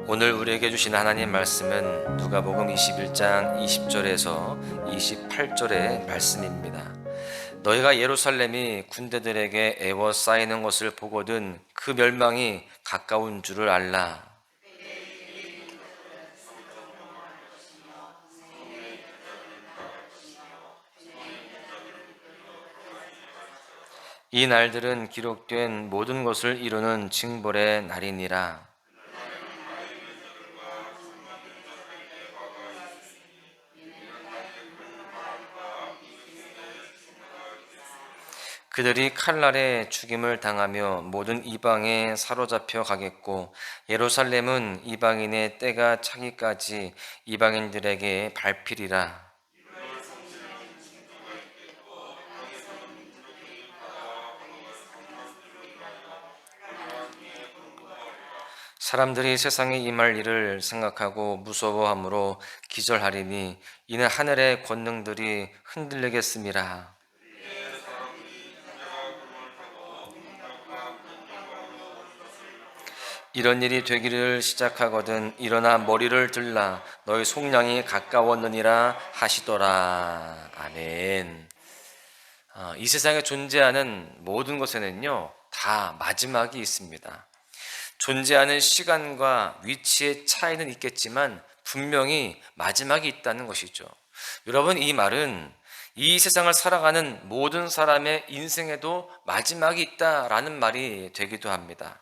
오늘 우리에게 주신 하나님 말씀은 누가복음 21장 20절에서 28절의 말씀입니다. 너희가 예루살렘이 군대들에게 에워싸이는 것을 보거든 그 멸망이 가까운 줄을 알라. 이 날들은 기록된 모든 것을 이루는 징벌의 날이니라. 그들이 칼날에 죽임을 당하며 모든 이방에 사로잡혀 가겠고, 예루살렘은 이방인의 때가 차기까지 이방인들에게 밟히리라. 사람들이 세상에 임할 일을 생각하고 무서워함으로 기절하리니 이는 하늘의 권능들이 흔들리겠음이라. 이런 일이 되기를 시작하거든 일어나 머리를 들라 너희 속량이 가까웠느니라 하시더라. 아멘. 이 세상에 존재하는 모든 것에는요 다 마지막이 있습니다. 존재하는 시간과 위치의 차이는 있겠지만 분명히 마지막이 있다는 것이죠. 여러분, 이 말은 이 세상을 살아가는 모든 사람의 인생에도 마지막이 있다라는 말이 되기도 합니다.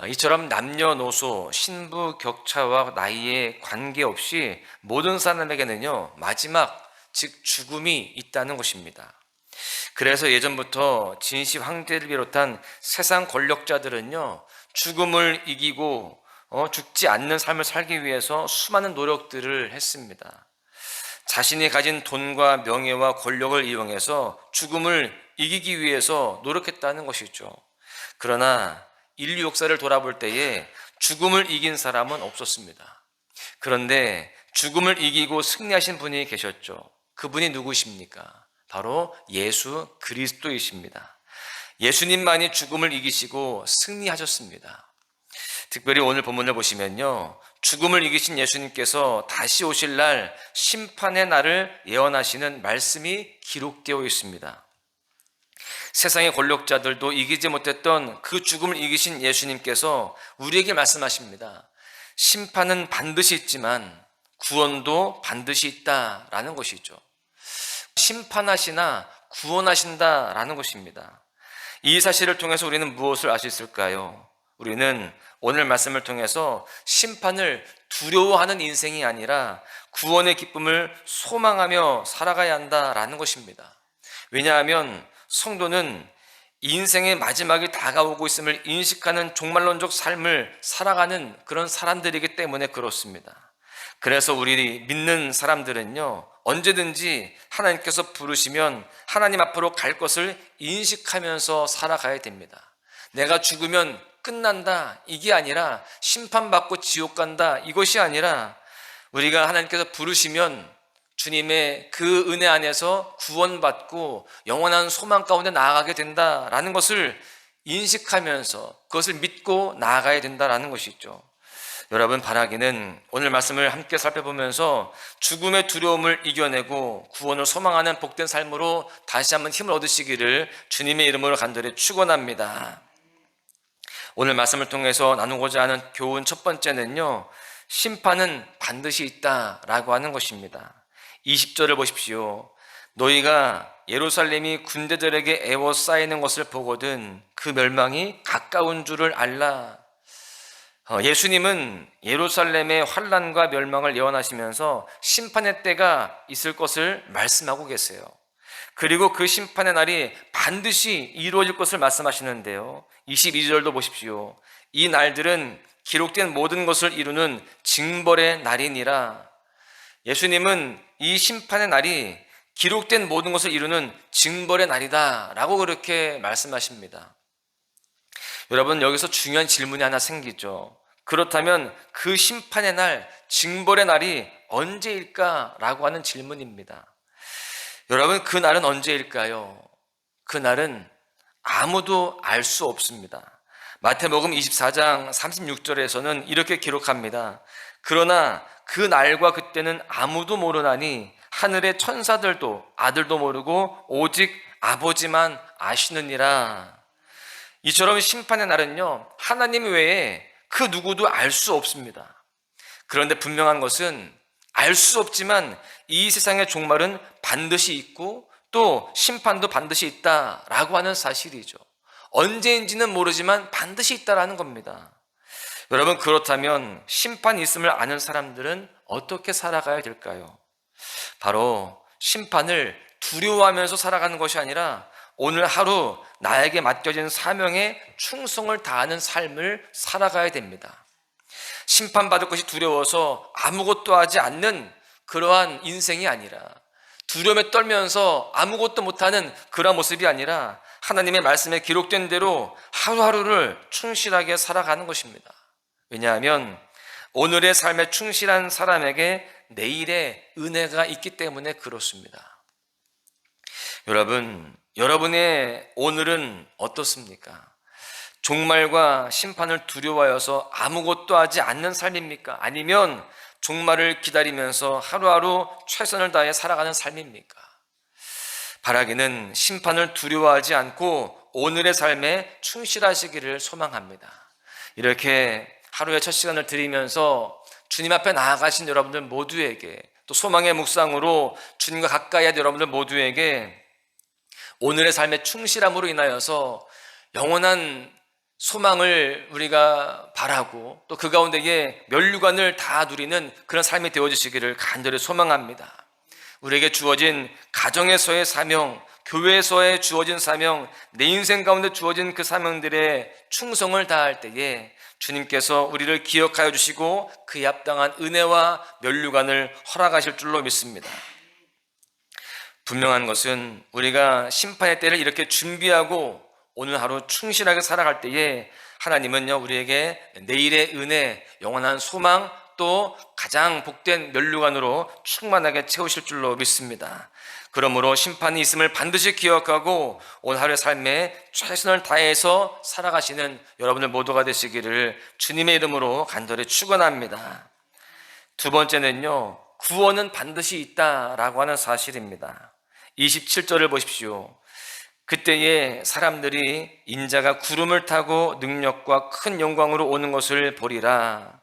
이처럼 남녀노소, 신부 격차와 나이에 관계없이 모든 사람에게는요 마지막, 즉 죽음이 있다는 것입니다. 그래서 예전부터 진시 황제를 비롯한 세상 권력자들은요 죽음을 이기고 죽지 않는 삶을 살기 위해서 수많은 노력들을 했습니다. 자신이 가진 돈과 명예와 권력을 이용해서 죽음을 이기기 위해서 노력했다는 것이죠. 그러나 인류 역사를 돌아볼 때에 죽음을 이긴 사람은 없었습니다. 그런데 죽음을 이기고 승리하신 분이 계셨죠. 그분이 누구십니까? 바로 예수 그리스도이십니다. 예수님만이 죽음을 이기시고 승리하셨습니다. 특별히 오늘 본문을 보시면요, 죽음을 이기신 예수님께서 다시 오실 날 심판의 날을 예언하시는 말씀이 기록되어 있습니다. 세상의 권력자들도 이기지 못했던 그 죽음을 이기신 예수님께서 우리에게 말씀하십니다. 심판은 반드시 있지만 구원도 반드시 있다라는 것이죠. 심판하시나 구원하신다라는 것입니다. 이 사실을 통해서 우리는 무엇을 알 수 있을까요? 우리는 오늘 말씀을 통해서 심판을 두려워하는 인생이 아니라 구원의 기쁨을 소망하며 살아가야 한다라는 것입니다. 왜냐하면 성도는 인생의 마지막이 다가오고 있음을 인식하는 종말론적 삶을 살아가는 그런 사람들이기 때문에 그렇습니다. 그래서 우리 믿는 사람들은요 언제든지 하나님께서 부르시면 하나님 앞으로 갈 것을 인식하면서 살아가야 됩니다. 내가 죽으면 끝난다 이게 아니라, 심판받고 지옥 간다 이것이 아니라, 우리가 하나님께서 부르시면 주님의 그 은혜 안에서 구원받고 영원한 소망 가운데 나아가게 된다라는 것을 인식하면서 그것을 믿고 나아가야 된다라는 것이죠. 여러분, 바라기는 오늘 말씀을 함께 살펴보면서 죽음의 두려움을 이겨내고 구원을 소망하는 복된 삶으로 다시 한번 힘을 얻으시기를 주님의 이름으로 간절히 축원합니다. 오늘 말씀을 통해서 나누고자 하는 교훈 첫 번째는요, 심판은 반드시 있다라고 하는 것입니다. 20절을 보십시오. 너희가 예루살렘이 군대들에게 에워싸이는 것을 보거든 그 멸망이 가까운 줄을 알라. 예수님은 예루살렘의 환난과 멸망을 예언하시면서 심판의 때가 있을 것을 말씀하고 계세요. 그리고 그 심판의 날이 반드시 이루어질 것을 말씀하시는데요, 22절도 보십시오. 이 날들은 기록된 모든 것을 이루는 징벌의 날이니라. 예수님은 이 심판의 날이 기록된 모든 것을 이루는 징벌의 날이다 라고 그렇게 말씀하십니다. 여러분, 여기서 중요한 질문이 하나 생기죠. 그렇다면 그 심판의 날, 징벌의 날이 언제일까? 라고 하는 질문입니다. 여러분, 그 날은 언제일까요? 그 날은 아무도 알 수 없습니다. 마태복음 24장 36절에서는 이렇게 기록합니다. 그러나 그 날과 그때는 아무도 모르나니 하늘의 천사들도 아들도 모르고 오직 아버지만 아시느니라. 이처럼 심판의 날은요, 하나님 외에 그 누구도 알 수 없습니다. 그런데 분명한 것은 알 수 없지만 이 세상의 종말은 반드시 있고 또 심판도 반드시 있다라고 하는 사실이죠. 언제인지는 모르지만 반드시 있다라는 겁니다. 여러분, 그렇다면 심판이 있음을 아는 사람들은 어떻게 살아가야 될까요? 바로 심판을 두려워하면서 살아가는 것이 아니라 오늘 하루 나에게 맡겨진 사명에 충성을 다하는 삶을 살아가야 됩니다. 심판받을 것이 두려워서 아무것도 하지 않는 그러한 인생이 아니라, 두려움에 떨면서 아무것도 못하는 그러한 모습이 아니라 하나님의 말씀에 기록된 대로 하루하루를 충실하게 살아가는 것입니다. 왜냐하면 오늘의 삶에 충실한 사람에게 내일의 은혜가 있기 때문에 그렇습니다. 여러분, 여러분의 오늘은 어떻습니까? 종말과 심판을 두려워해서 아무것도 하지 않는 삶입니까? 아니면 종말을 기다리면서 하루하루 최선을 다해 살아가는 삶입니까? 바라기는 심판을 두려워하지 않고 오늘의 삶에 충실하시기를 소망합니다. 이렇게 하루의 첫 시간을 드리면서 주님 앞에 나아가신 여러분들 모두에게, 또 소망의 묵상으로 주님과 가까이 한 여러분들 모두에게 오늘의 삶의 충실함으로 인하여서 영원한 소망을 우리가 바라고 또 그 가운데에 면류관을 다 누리는 그런 삶이 되어주시기를 간절히 소망합니다. 우리에게 주어진 가정에서의 사명, 교회에서의 주어진 사명, 내 인생 가운데 주어진 그 사명들의 충성을 다할 때에 주님께서 우리를 기억하여 주시고 그에 합당한 은혜와 면류관을 허락하실 줄로 믿습니다. 분명한 것은 우리가 심판의 때를 이렇게 준비하고 오늘 하루 충실하게 살아갈 때에 하나님은요, 우리에게 내일의 은혜, 영원한 소망, 또 가장 복된 면류관으로 충만하게 채우실 줄로 믿습니다. 그러므로 심판이 있음을 반드시 기억하고 오늘 하루의 삶에 최선을 다해서 살아가시는 여러분들 모두가 되시기를 주님의 이름으로 간절히 축원합니다. 두 번째는요, 구원은 반드시 있다라고 하는 사실입니다. 27절을 보십시오. 그때에 사람들이 인자가 구름을 타고 능력과 큰 영광으로 오는 것을 보리라.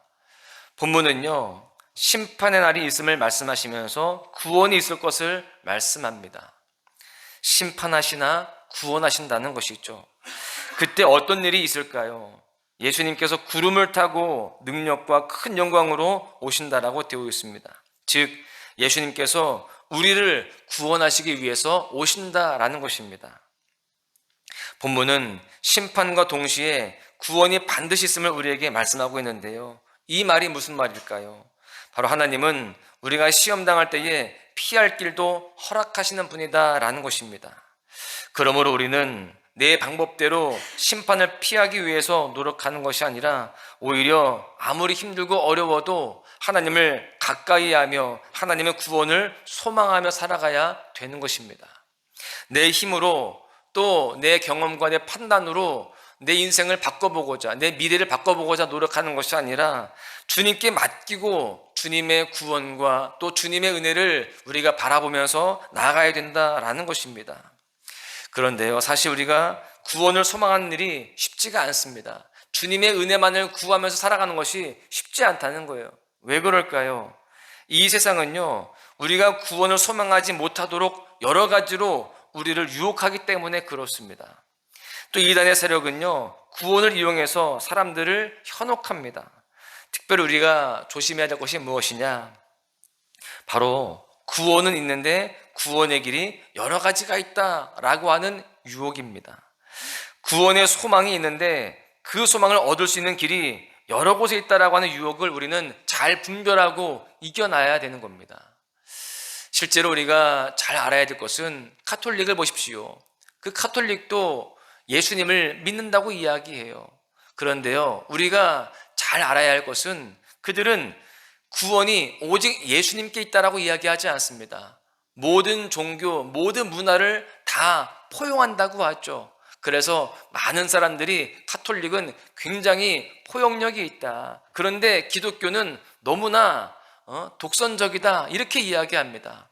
본문은요, 심판의 날이 있음을 말씀하시면서 구원이 있을 것을 말씀합니다. 심판하시나 구원하신다는 것이죠. 그때 어떤 일이 있을까요? 예수님께서 구름을 타고 능력과 큰 영광으로 오신다라고 되어 있습니다. 즉, 예수님께서 우리를 구원하시기 위해서 오신다라는 것입니다. 본문은 심판과 동시에 구원이 반드시 있음을 우리에게 말씀하고 있는데요, 이 말이 무슨 말일까요? 바로 하나님은 우리가 시험당할 때에 피할 길도 허락하시는 분이다라는 것입니다. 그러므로 우리는 내 방법대로 심판을 피하기 위해서 노력하는 것이 아니라 오히려 아무리 힘들고 어려워도 하나님을 가까이 하며 하나님의 구원을 소망하며 살아가야 되는 것입니다. 내 힘으로 또 내 경험과 내 판단으로 내 인생을 바꿔보고자, 내 미래를 바꿔보고자 노력하는 것이 아니라 주님께 맡기고 주님의 구원과 또 주님의 은혜를 우리가 바라보면서 나아가야 된다라는 것입니다. 그런데요, 사실 우리가 구원을 소망하는 일이 쉽지가 않습니다. 주님의 은혜만을 구하면서 살아가는 것이 쉽지 않다는 거예요. 왜 그럴까요? 이 세상은요, 우리가 구원을 소망하지 못하도록 여러 가지로 우리를 유혹하기 때문에 그렇습니다. 또 이단의 세력은요, 구원을 이용해서 사람들을 현혹합니다. 특별히 우리가 조심해야 될 것이 무엇이냐? 바로 구원은 있는데 구원의 길이 여러 가지가 있다라고 하는 유혹입니다. 구원의 소망이 있는데 그 소망을 얻을 수 있는 길이 여러 곳에 있다라고 하는 유혹을 우리는 잘 분별하고 이겨나야 되는 겁니다. 실제로 우리가 잘 알아야 될 것은 카톨릭을 보십시오. 그 카톨릭도 예수님을 믿는다고 이야기해요. 그런데요, 우리가 잘 알아야 할 것은 그들은 구원이 오직 예수님께 있다라고 이야기하지 않습니다. 모든 종교, 모든 문화를 다 포용한다고 하죠. 그래서 많은 사람들이 카톨릭은 굉장히 포용력이 있다. 그런데 기독교는 너무나 독선적이다. 이렇게 이야기합니다.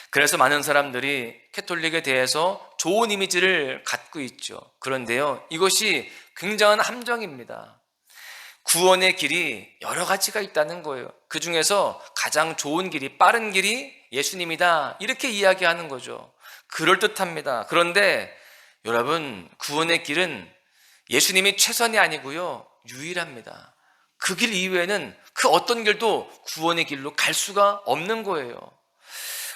그래서 많은 사람들이 캐톨릭에 대해서 좋은 이미지를 갖고 있죠. 그런데요, 이것이 굉장한 함정입니다. 구원의 길이 여러 가지가 있다는 거예요. 그 중에서 가장 좋은 길이, 빠른 길이 예수님이다. 이렇게 이야기하는 거죠. 그럴듯합니다. 그런데 여러분, 구원의 길은 예수님이 최선이 아니고요, 유일합니다. 그 길 이외에는 그 어떤 길도 구원의 길로 갈 수가 없는 거예요.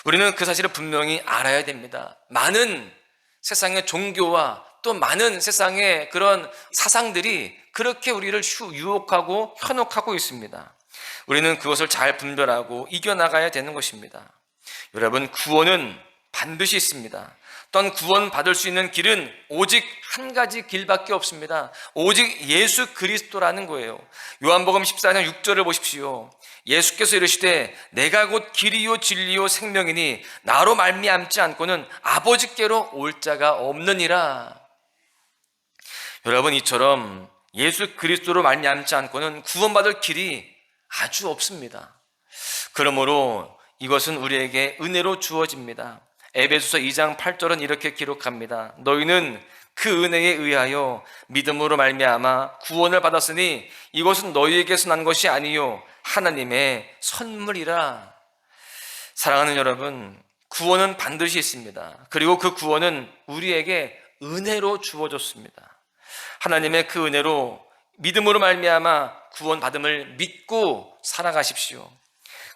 우리는 그 사실을 분명히 알아야 됩니다. 많은 세상의 종교와 또 많은 세상의 그런 사상들이 그렇게 우리를 유혹하고 현혹하고 있습니다. 우리는 그것을 잘 분별하고 이겨나가야 되는 것입니다. 여러분, 구원은 반드시 있습니다. 또한 구원 받을 수 있는 길은 오직 한 가지 길밖에 없습니다. 오직 예수 그리스도라는 거예요. 요한복음 14장 6절을 보십시오. 예수께서 이르시되 내가 곧 길이요 진리요 생명이니 나로 말미암지 않고는 아버지께로 올 자가 없느니라. 여러분, 이처럼 예수 그리스도로 말미암지 않고는 구원받을 길이 아주 없습니다. 그러므로 이것은 우리에게 은혜로 주어집니다. 에베소서 2장 8절은 이렇게 기록합니다. 너희는 그 은혜에 의하여 믿음으로 말미암아 구원을 받았으니 이것은 너희에게서 난 것이 아니요 하나님의 선물이라. 사랑하는 여러분, 구원은 반드시 있습니다. 그리고 그 구원은 우리에게 은혜로 주어졌습니다. 하나님의 그 은혜로 믿음으로 말미암아 구원받음을 믿고 살아가십시오.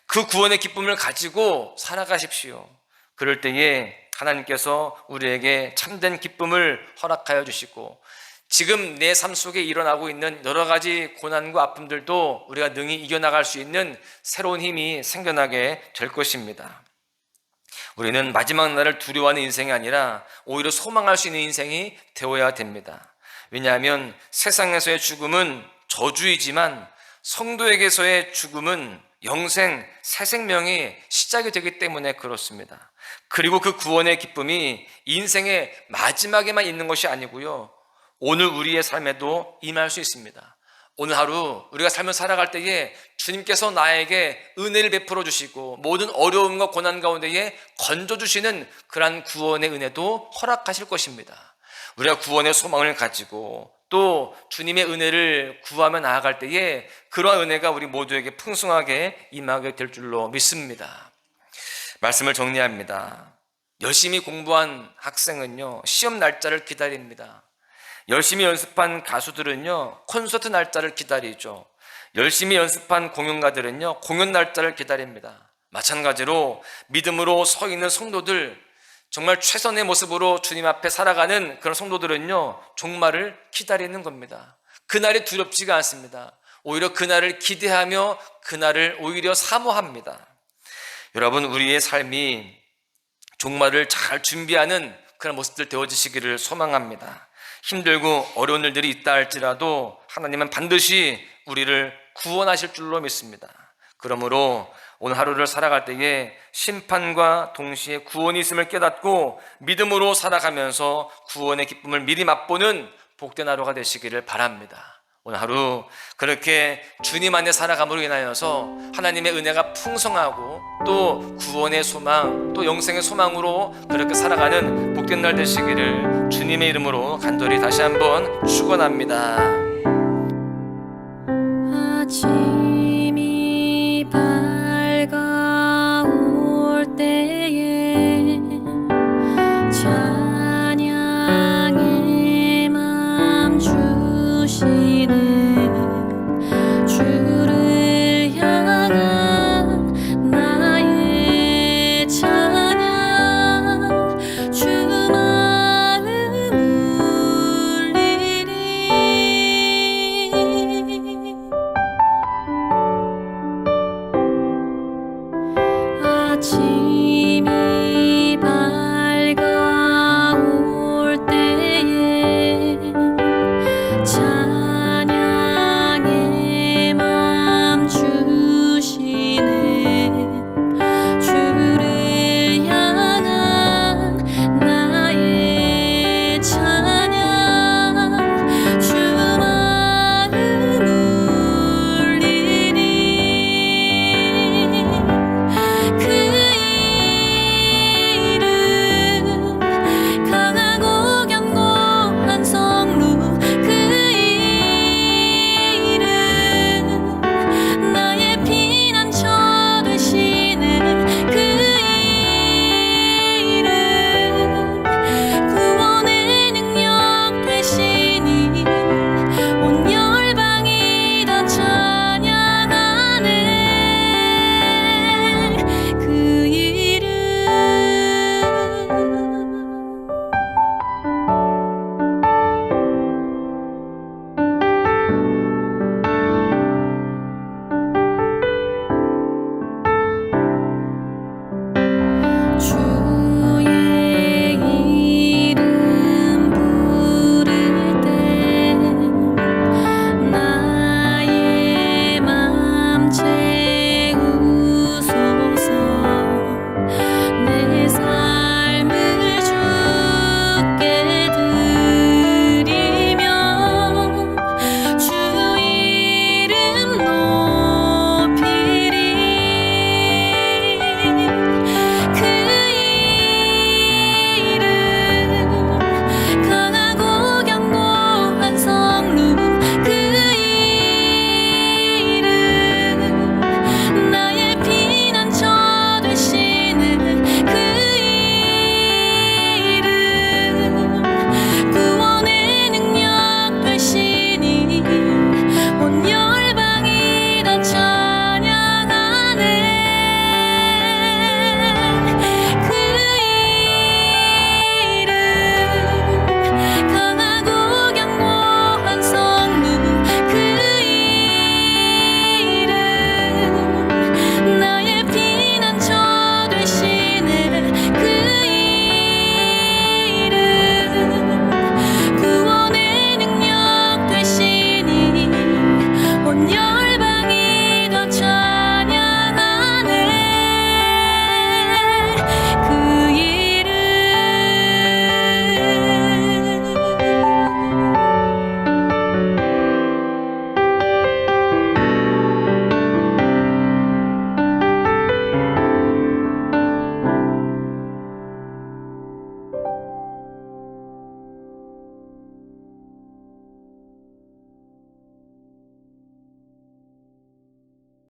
그 구원의 기쁨을 가지고 살아가십시오. 그럴 때에 하나님께서 우리에게 참된 기쁨을 허락하여 주시고 지금 내 삶 속에 일어나고 있는 여러 가지 고난과 아픔들도 우리가 능히 이겨나갈 수 있는 새로운 힘이 생겨나게 될 것입니다. 우리는 마지막 날을 두려워하는 인생이 아니라 오히려 소망할 수 있는 인생이 되어야 됩니다. 왜냐하면 세상에서의 죽음은 저주이지만 성도에게서의 죽음은 영생, 새 생명이 시작이 되기 때문에 그렇습니다. 그리고 그 구원의 기쁨이 인생의 마지막에만 있는 것이 아니고요, 오늘 우리의 삶에도 임할 수 있습니다. 오늘 하루 우리가 삶을 살아갈 때에 주님께서 나에게 은혜를 베풀어 주시고 모든 어려움과 고난 가운데에 건져주시는 그러한 구원의 은혜도 허락하실 것입니다. 우리가 구원의 소망을 가지고 또 주님의 은혜를 구하며 나아갈 때에 그러한 은혜가 우리 모두에게 풍성하게 임하게 될 줄로 믿습니다. 말씀을 정리합니다. 열심히 공부한 학생은요, 시험 날짜를 기다립니다. 열심히 연습한 가수들은요, 콘서트 날짜를 기다리죠. 열심히 연습한 공연가들은요, 공연 날짜를 기다립니다. 마찬가지로 믿음으로 서 있는 성도들, 정말 최선의 모습으로 주님 앞에 살아가는 그런 성도들은요, 종말을 기다리는 겁니다. 그날이 두렵지가 않습니다. 오히려 그날을 기대하며 그날을 오히려 사모합니다. 여러분, 우리의 삶이 종말을 잘 준비하는 그런 모습들 되어지시기를 소망합니다. 힘들고 어려운 일들이 있다 할지라도 하나님은 반드시 우리를 구원하실 줄로 믿습니다. 그러므로 오늘 하루를 살아갈 때에 심판과 동시에 구원이 있음을 깨닫고 믿음으로 살아가면서 구원의 기쁨을 미리 맛보는 복된 하루가 되시기를 바랍니다. 오늘 하루 그렇게 주님 안에 살아감으로 인하여서 하나님의 은혜가 풍성하고 또 구원의 소망, 또 영생의 소망으로 그렇게 살아가는 복된 날 되시기를 주님의 이름으로 간절히 다시 한번 축원합니다.